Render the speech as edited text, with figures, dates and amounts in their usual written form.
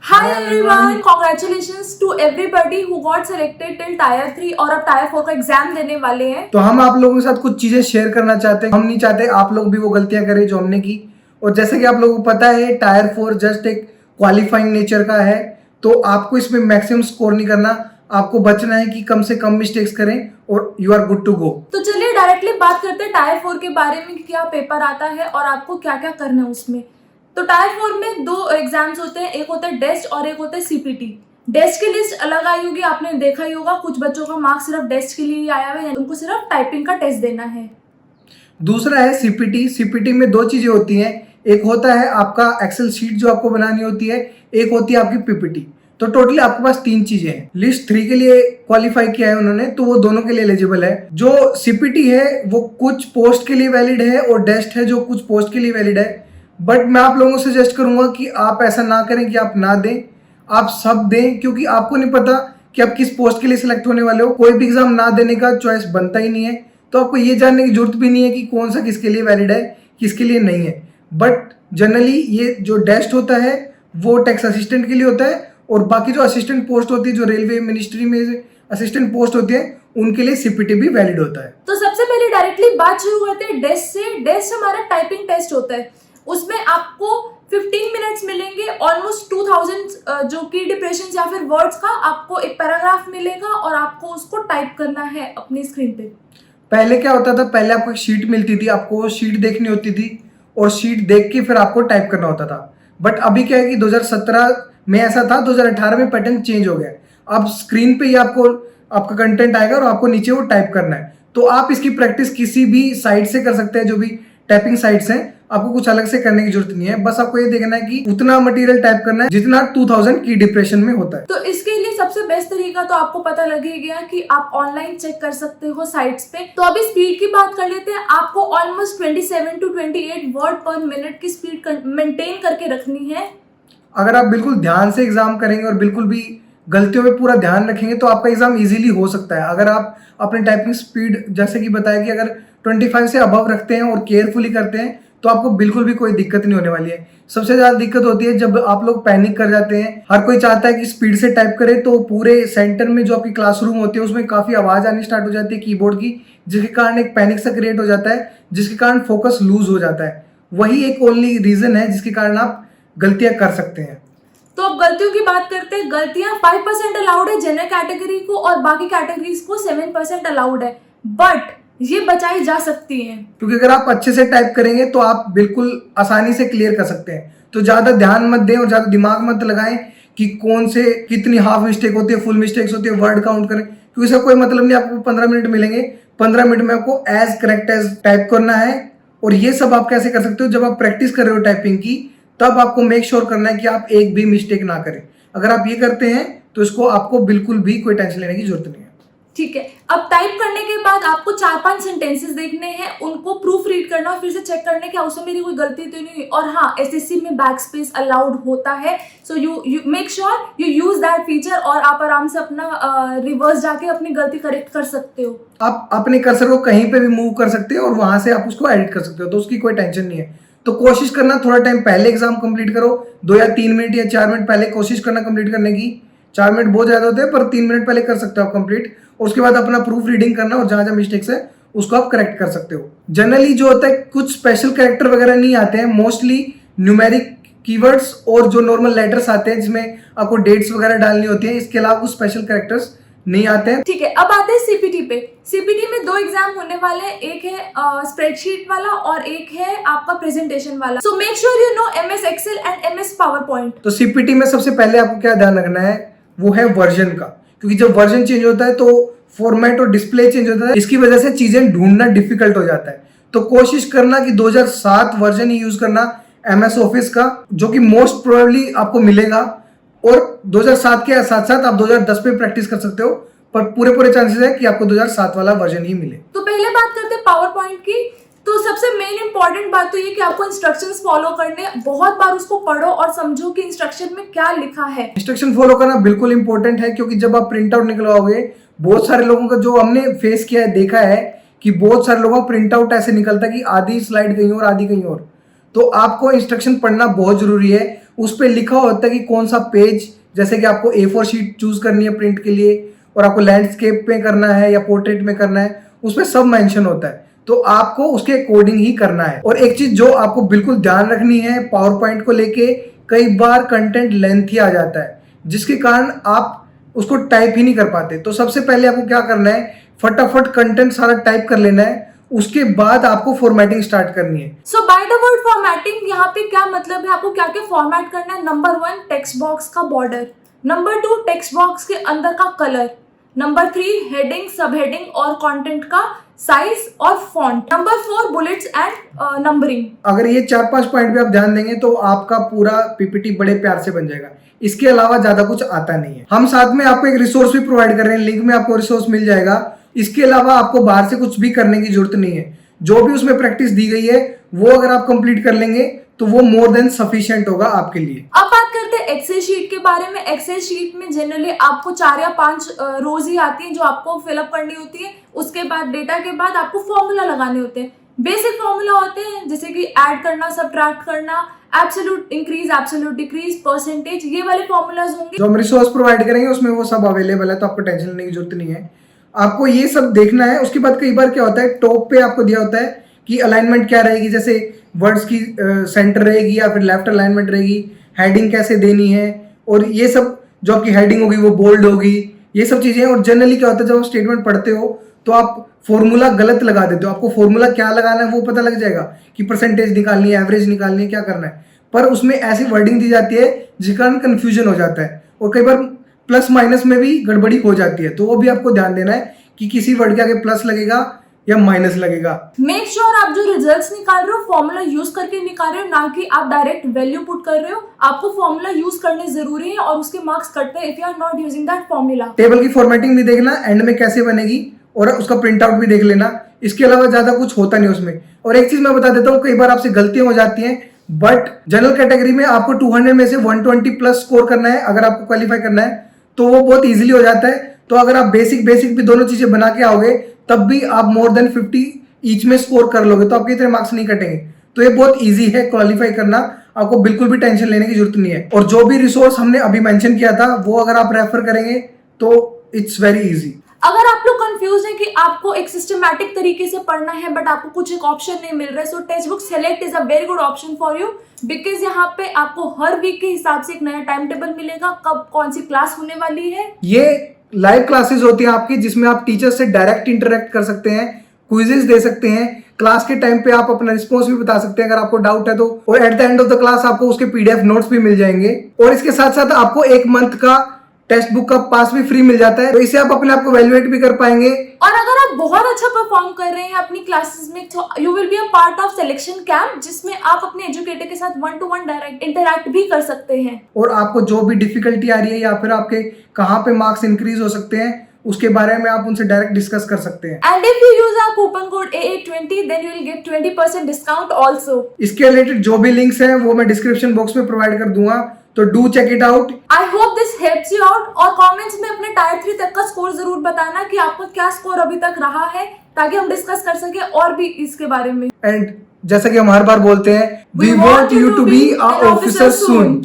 Hi everyone, congratulations to everybody who got selected till Tier 3 और अब Tier 4 का exam देने वाले हैं। तो हम आप लोगों के साथ कुछ चीजें शेयर करना चाहते हैं। हम नहीं चाहते आप लोग भी वो गलतियां करें जो हमने की। और जैसे कि आप लोगों को पता है Tier 4 जस्ट एक क्वालिफाइंग नेचर का है, तो आपको इसमें मैक्सिमम स्कोर नहीं करना, आपको बचना है कि कम से कम मिस्टेक्स करें और you are good to go. तो चलिए डायरेक्टली बात करते हैं Tier 4 के बारे में कि क्या पेपर आता है और आपको क्या क्या करना है उसमें। तो Tier 4 में दो एग्जाम्स होते हैं, एक होता है डेस्ट और एक होता है सीपीटी। डेस्ट की लिस्ट अलग आई होगी, आपने देखा ही होगा, कुछ बच्चों का मार्क्स सिर्फ डेस्ट के लिए ही आया हुआ है, उनको सिर्फ टाइपिंग का टेस्ट देना है। दूसरा है सीपीटी। सीपीटी में दो चीजें होती हैं, एक होता है आपका एक्सेल शीट जो आपको बनानी होती है, एक होती है आपकी पीपीटी। तो टोटली आपके पास तीन चीजें हैं। लिस्ट 3 के लिए क्वालिफाई किया है उन्होंने, तो वो दोनों के लिए एलिजिबल है। जो सीपीटी है वो कुछ पोस्ट के लिए वैलिड है और डेस्ट है जो कुछ पोस्ट के लिए वैलिड है। बट मैं आप लोगों को सजेस्ट करूंगा कि आप ऐसा ना करें कि आप ना दें, आप सब दें, क्योंकि आपको नहीं पता कि आप किस पोस्ट के लिए सिलेक्ट होने वाले हो। कोई भी एग्जाम ना देने का चॉइस बनता ही नहीं है, तो आपको ये जानने की जरूरत भी नहीं है कि कौन सा किसके लिए वैलिड है, किसके लिए नहीं है। बट जनरली ये जो डेस्ट होता है वो टैक्स असिस्टेंट के लिए होता है, और बाकी जो असिस्टेंट पोस्ट होती है, जो रेलवे मिनिस्ट्री में असिस्टेंट पोस्ट होती है, उनके लिए सीपीटी भी वैलिड होता है। तो सबसे पहले डायरेक्टली बात शुरू करते हैं डेस्ट से। डेस्ट हमारा टाइपिंग टेस्ट होता है, उसमें आपको 15 मिनट्स मिलेंगे, ऑलमोस्ट 2000 जो की डिप्रेशन या फिर वर्ड्स का आपको एक पैराग्राफ मिलेगा और आपको उसको टाइप करना है अपनी स्क्रीन पे। पहले क्या होता था, पहले आपको एक शीट मिलती थी, आपको वो शीट देखनी होती थी और शीट देख के फिर आपको टाइप करना होता था। बट अभी क्या है कि 2017 में ऐसा था, 2018 में पैटर्न चेंज हो गया। अब स्क्रीन पे ही आपको आपका कंटेंट आएगा और आपको नीचे वो टाइप करना है। तो आप इसकी प्रैक्टिस किसी भी साइट से कर सकते हैं, जो भी टाइपिंग साइट्स हैं। आपको कुछ अलग से करने की जरूरत नहीं है, बस आपको ये देखना है कि उतना मटेरियल टाइप करना है जितना 2000 की डिप्रेशन में होता है। तो इसके लिए सबसे बेस्ट तरीका तो आपको पता लग ही गया कि आप ऑनलाइन चेक कर सकते हो साइट्स पे। तो अभी स्पीड की बात कर लेते हैं। आपको ऑलमोस्ट 27 to 28 वर्ड पर मिनट की स्पीड मेंटेन करके रखनी है। अगर आप बिल्कुल ध्यान से एग्जाम करेंगे और बिल्कुल भी गलतियों पे पूरा ध्यान रखेंगे तो आपका एग्जाम इजीली हो सकता है। अगर आप अपनी टाइपिंग स्पीड, जैसे कि बताया कि अगर 25 से अबव रखते हैं और केयरफुली करते हैं तो आपको बिल्कुल भी कोई दिक्कत नहीं होने वाली है। सबसे ज्यादा दिक्कत होती है जब आप लोग पैनिक कर जाते हैं। हर कोई चाहता है कि स्पीड से टाइप करे, तो पूरे सेंटर में जो आपकी क्लासरूम होती है उसमें काफी आवाज आनी स्टार्ट हो जाती है कीबोर्ड की, जिसके कारण एक पैनिक सा क्रिएट हो जाता है, जिसके कारण फोकस लूज हो जाता है। वही एक ओनली रीजन है जिसके कारण आप गलतियां कर सकते हैं। तो अब गलतियों की बात करते हैं। गलतियां 5% अलाउड है जनरल कैटेगरी को और बाकी कैटेगरीज को 7% अलाउड है, बट ये बचाई जा सकती हैं। क्योंकि अगर आप अच्छे से टाइप करेंगे तो आप बिल्कुल आसानी से क्लियर कर सकते हैं। तो ज्यादा ध्यान मत दें और ज्यादा दिमाग मत लगाएं कि कौन से कितनी हाफ मिस्टेक होती है, फुल मिस्टेक्स होती है, वर्ड काउंट करें, क्योंकि इसका कोई मतलब नहीं। आपको 15 मिनट मिलेंगे, 15 मिनट में आपको एज करेक्ट एज टाइप करना है। और ये सब आप कैसे कर सकते हो, जब आप प्रैक्टिस कर रहे हो टाइपिंग की, तब आपको मेक श्योर करना है कि आप एक भी मिस्टेक ना करें। अगर आप ये करते हैं तो इसको आपको बिल्कुल भी कोई टेंशन लेने की जरूरत नहीं है। ठीक है, अब टाइप करने के बाद आपको 4-5 सेंटेंसेस देखने हैं, उनको प्रूफ रीड करना और फिर से चेक करने कि उसमें मेरी कोई गलती तो नहीं हुई। और हाँ, एसएससी में बैक स्पेस अलाउड होता है, so you make sure you use that feature और आप आराम से अपना रिवर्स जाके अपनी गलती करेक्ट कर सकते हो। आप अपने कर्सर को कहीं पे भी मूव कर सकते हो और वहां से आप उसको एडिट कर सकते हो, तो उसकी कोई टेंशन नहीं है। तो कोशिश करना थोड़ा टाइम पहले एग्जाम कंप्लीट करो, 2 या 3 मिनट या 4 मिनट पहले कोशिश करना कंप्लीट करने की। 4 मिनट बहुत ज्यादा होते हैं, पर 3 मिनट पहले कर सकते हो आप कंप्लीट। और उसके बाद अपना प्रूफ रीडिंग करना और जहां जहां मिस्टेक्स है उसको आप करेक्ट कर सकते हो। जनरली जो होता है, कुछ स्पेशल कैरेक्टर वगैरह नहीं आते हैं, मोस्टली न्यूमेरिक कीवर्ड्स और जो नॉर्मल लेटर्स आते हैं जिसमें आपको डेट्स वगैरह डालनी होती है। इसके अलावा कुछ स्पेशल कैरेक्टर्स नहीं आते हैं। ठीक है, अब आते हैं सीपीटी पे। सीपीटी में 2 एग्जाम होने वाले हैं, एक है स्प्रेडशीट वाला और एक है आपका प्रेजेंटेशन वाला। So make sure you know MS Excel and MS PowerPoint. तो सीपीटी में सबसे पहले आपको क्या ध्यान रखना है, वो है वर्जन का, क्योंकि जब वर्जन चेंज होता है तो फॉर्मेट और डिस्प्ले चेंज होता है। इसकी वजह से चीजें ढूंढना डिफिकल्ट हो जाता है। तो कोशिश करना कि 2007 वर्जन ही यूज करना एमएस ऑफिस का, जो कि मोस्ट प्रोबेबली आपको मिलेगा। और 2007 के साथ साथ आप 2010 पे प्रैक्टिस कर सकते हो, पर पूरे चांसेस है कि आपको 2007 वाला वर्जन ही मिले। तो पहले बात करते हैं पावर पॉइंट की। तो सबसे मेन इंपॉर्टेंट बात तो ये कि आपको इंस्ट्रक्शंस फॉलो करने, बहुत बार उसको पढ़ो और समझो कि इंस्ट्रक्शन में क्या लिखा है। इंस्ट्रक्शन फॉलो करना बिल्कुल इंपॉर्टेंट है, क्योंकि जब आप प्रिंट आउट निकलवाओगे, बहुत सारे लोगों का जो हमने फेस किया है, देखा है कि बहुत सारे लोगों का प्रिंट आउट ऐसे निकलता है कि आधी स्लाइड कहीं और आधी कहीं और। तो आपको इंस्ट्रक्शन पढ़ना बहुत जरूरी है उस पर लिखा होता है कि कौन सा पेज, जैसे कि आपको A4 शीट चूज करनी है प्रिंट के लिए और आपको लैंडस्केप में करना है या पोर्ट्रेट में करना है, उसमें सब मेंशन होता है। तो आपको उसके अकॉर्डिंग ही करना है। और एक चीज जो आपको बिल्कुल ध्यान रखनी है, पावर पॉइंट को लेके कई बार कंटेंट लेंथी आ जाता है जिसके कारण आप उसको टाइप ही नहीं कर पाते। तो सबसे पहले आपको क्या करना है, फटाफट कंटेंट सारा टाइप कर लेना है, उसके बाद आपको फॉर्मेटिंग स्टार्ट करनी है। सो बाय द वर्ड फॉर्मेटिंग यहाँ पे क्या मतलब है, आपको क्या क्या फॉर्मेट करना है। नंबर 1 टेक्स्ट बॉक्स का बॉर्डर, नंबर 2 टेक्स्ट बॉक्स के अंदर का कलर, नंबर 3 हेडिंग, सब हेडिंग और कंटेंट का साइज और font, number 4 bullets and numbering. अगर ये 4-5 पॉइंट पे आप ध्यान देंगे तो आपका पूरा पीपीटी बड़े प्यार से बन जाएगा। इसके अलावा ज्यादा कुछ आता नहीं है। हम साथ में आपको एक रिसोर्स भी प्रोवाइड कर रहे हैं, लिंक में आपको रिसोर्स मिल जाएगा। इसके अलावा आपको बाहर से कुछ भी करने की जरूरत नहीं है। जो भी उसमें प्रैक्टिस दी गई है वो अगर आप कंप्लीट कर लेंगे तो वो मोर देन सफिशिएंट होगा आपके लिए। अब बात करते हैं एक्सेल शीट के बारे में। एक्सेल शीट में जनरली आपको 4 या 5 रोज ही आती हैं जो आपको फिलअप करनी होती है। उसके बाद डेटा के बाद आपको फॉर्मूला लगाने होते हैं। बेसिक फॉर्मूला होते हैं जैसे कि ऐड करना, सबट्रैक्ट करना, absolute increase, absolute decrease, percentage, ये वाले फॉर्मूलाज होंगे। जो हम रिसोर्स प्रोवाइड करेंगे उसमें वो सब अवेलेबल है, तो आपको टेंशन लेने की जरूरत नहीं है। आपको ये सब देखना है। उसके बाद कई बार क्या होता है, टॉप पे आपको दिया होता है कि अलाइनमेंट क्या रहेगी, जैसे वर्ड्स की सेंटर रहेगी या फिर लेफ्ट अलाइनमेंट रहेगी, हेडिंग कैसे देनी है, और ये सब जो आपकी हेडिंग होगी वो बोल्ड होगी, ये सब चीजें। और जनरली क्या होता है, जब आप स्टेटमेंट पढ़ते हो तो आप फॉर्मूला गलत लगा देते हो। आपको फॉर्मूला क्या लगाना है वो पता लग जाएगा कि परसेंटेज निकालनी है, एवरेज निकालनी है, क्या करना है, पर उसमें ऐसी वर्डिंग दी जाती है जिस कारण कंफ्यूजन हो जाता है और कई बार प्लस माइनस में भी गड़बड़ी हो जाती है। तो वो भी आपको ध्यान देना है कि किसी वर्ड के आगे प्लस लगेगा या माइनस लगेगा। मेक श्योर आप जो रिजल्ट्स निकाल रहे हो फॉर्मूला यूज करके निकाल रहे हो, ना कि आप डायरेक्ट वैल्यू पुट कर रहे हो। आपको फॉर्मूला यूज करने जरूरी है और उसके मार्क्स कटते हैं if you are not using that formula. Table की फॉर्मेटिंग भी देखना एंड में कैसे बनेगी और उसका प्रिंट आउट भी देख लेना। इसके अलावा ज्यादा कुछ होता नहीं उसमें। और एक चीज मैं बता देता हूँ, कई बार आपसे गलतियां हो जाती हैं, बट जनरल कैटेगरी में आपको 200 में से 120 प्लस स्कोर करना है। अगर आपको क्वालिफाई करना है तो वो बहुत इजीली हो जाता है। तो अगर आप बेसिक भी दोनों चीजें बना के आओगे तब भी आप मोर देन 50 ईच में स्कोर कर लोगे, तो आपके इतने मार्क्स नहीं कटेंगे। तो ये बहुत इजी है क्वालिफाई करना, आपको बिल्कुल भी टेंशन लेने की जरूरत नहीं है। और जो भी रिसोर्स हमने अभी मेंशन किया था वो अगर आप रेफर करेंगे तो इट्स वेरी इजी। अगर आप लोग कंफ्यूज हैं कि आपको एक सिस्टमैटिक तरीके से पढ़ना है बट आपको कुछ एक ऑप्शन नहीं मिल रहा है, सो text book select is a very good option for you, because यहाँ पे आपको हर वीक के हिसाब से एक नया टाइम टेबल मिलेगा, कब कौन सी क्लास होने वाली है। ये लाइव क्लासेस होती हैं आपकी, जिसमें आप टीचर से डायरेक्ट इंटरेक्ट कर सकते हैं, क्विजेस दे सकते हैं, क्लास के टाइम पे आप अपना रिस्पॉन्स भी बता सकते हैं अगर आपको डाउट है तो। और at the end of the class आपको उसके पीडीएफ नोट्स भी मिल जाएंगे। और इसके साथ साथ आपको 1 मंथ का टेक्स्ट बुक का पास भी फ्री मिल जाता है, तो इसे आप अपने आप को वैल्यूएट भी कर पाएंगे। और अगर आप बहुत अच्छा परफॉर्म कर रहे हैं अपनी क्लासेस में तो you will be a part of selection camp, जिसमें आप अपने एजुकेटर के साथ 1-to-1 डायरेक्ट इंटरैक्ट भी कर सकते हैं। और आपको जो भी डिफिकल्टी आ रही है या फिर आपके कहाँ पे मार्क्स इंक्रीज हो सकते हैं उसके बारे में आप उनसे डायरेक्ट डिस्कस कर सकते हैं। And if you use our coupon code AA20 then you will get 20% discount also. इसके रिलेटेड जो भी लिंक्स हैं वो मैं डिस्क्रिप्शन बॉक्स में प्रोवाइड कर दूंगा, तो do check it out. I hope this helps you out. और कमेंट्स में अपने टायर 3 तक का स्कोर जरूर बताना कि आपका क्या स्कोर अभी तक रहा है, ताकि हम डिस्कस कर सके और भी इसके बारे में। एंड जैसा कि हम हर बार बोलते हैं, we want you to be a officer soon.